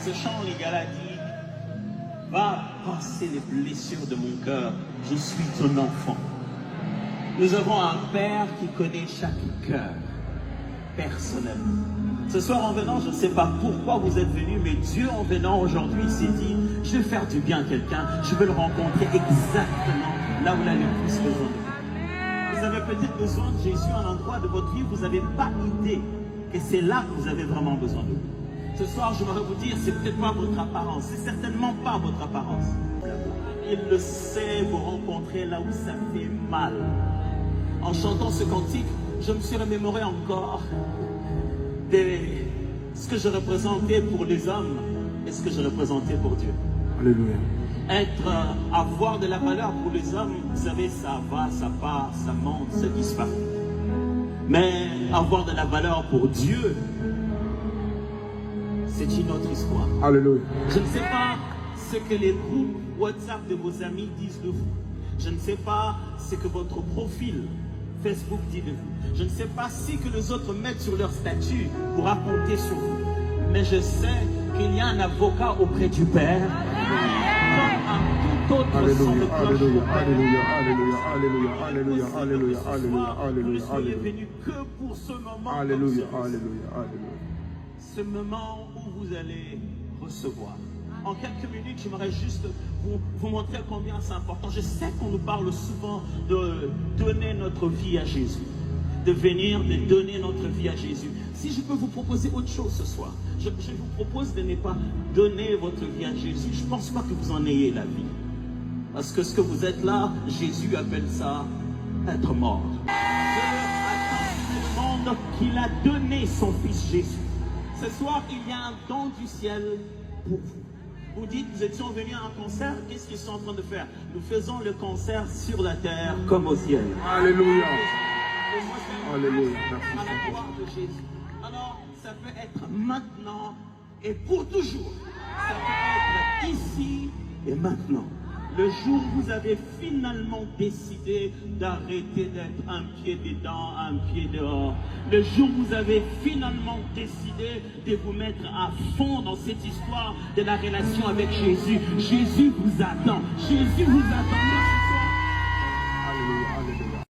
Ce chant légal a dit, va passer les blessures de mon cœur, je suis ton enfant. Nous avons un Père qui connaît chaque cœur, personnellement. Ce soir en venant, je ne sais pas pourquoi vous êtes venus, mais Dieu en venant aujourd'hui s'est dit, je vais faire du bien à quelqu'un, je veux le rencontrer exactement là où il a le plus besoin de vous. Vous avez peut-être besoin de Jésus à un endroit de votre vie, vous n'avez pas idée, et c'est là que vous avez vraiment besoin de lui. Ce soir, je voudrais vous dire, c'est peut-être pas votre apparence, c'est certainement pas votre apparence. Il le sait vous rencontrer là où ça fait mal. En chantant ce cantique, je me suis remémoré encore ce que je représentais pour les hommes et ce que je représentais pour Dieu. Alléluia. Avoir de la valeur pour les hommes, vous savez, ça va, ça part, ça monte, ça disparaît. Mais avoir de la valeur pour Dieu, c'est une autre histoire. Alléluia. Je ne sais pas ce que les groupes WhatsApp de vos amis disent de vous. Je ne sais pas ce que votre profil Facebook dit de vous. Je ne sais pas ce que les autres mettent sur leur statut pour raconter sur vous. Mais je sais qu'il y a un avocat auprès du Père. Comme un tout autre son de cloche. Alléluia. Vous ne soyez venus que pour ce moment. Alléluia. Ce moment où vous allez recevoir. En quelques minutes, j'aimerais juste vous montrer combien c'est important. Je sais qu'on nous parle souvent de donner notre vie à Jésus. De venir, de donner notre vie à Jésus. Si je peux vous proposer autre chose ce soir, je vous propose de ne pas donner votre vie à Jésus. Je ne pense pas que vous en ayez la vie. Parce que ce que vous êtes là, Jésus appelle ça être mort. Dieu a tant aimé le monde qu'il a donné son fils Jésus. Ce soir, il y a un don du ciel pour vous. Vous dites, nous étions venus à un concert, qu'est-ce qu'ils sont en train de faire? Nous faisons le concert sur la terre comme au ciel. Alléluia. Alléluia. À la gloire de Jésus. Alors, ça peut être maintenant et pour toujours. Ça peut être ici et maintenant. Le jour où vous avez finalement décidé d'arrêter d'être un pied dedans, un pied dehors. Le jour où vous avez finalement décidé de vous mettre à fond dans cette histoire de la relation avec Jésus. Jésus vous attend. Jésus vous attend.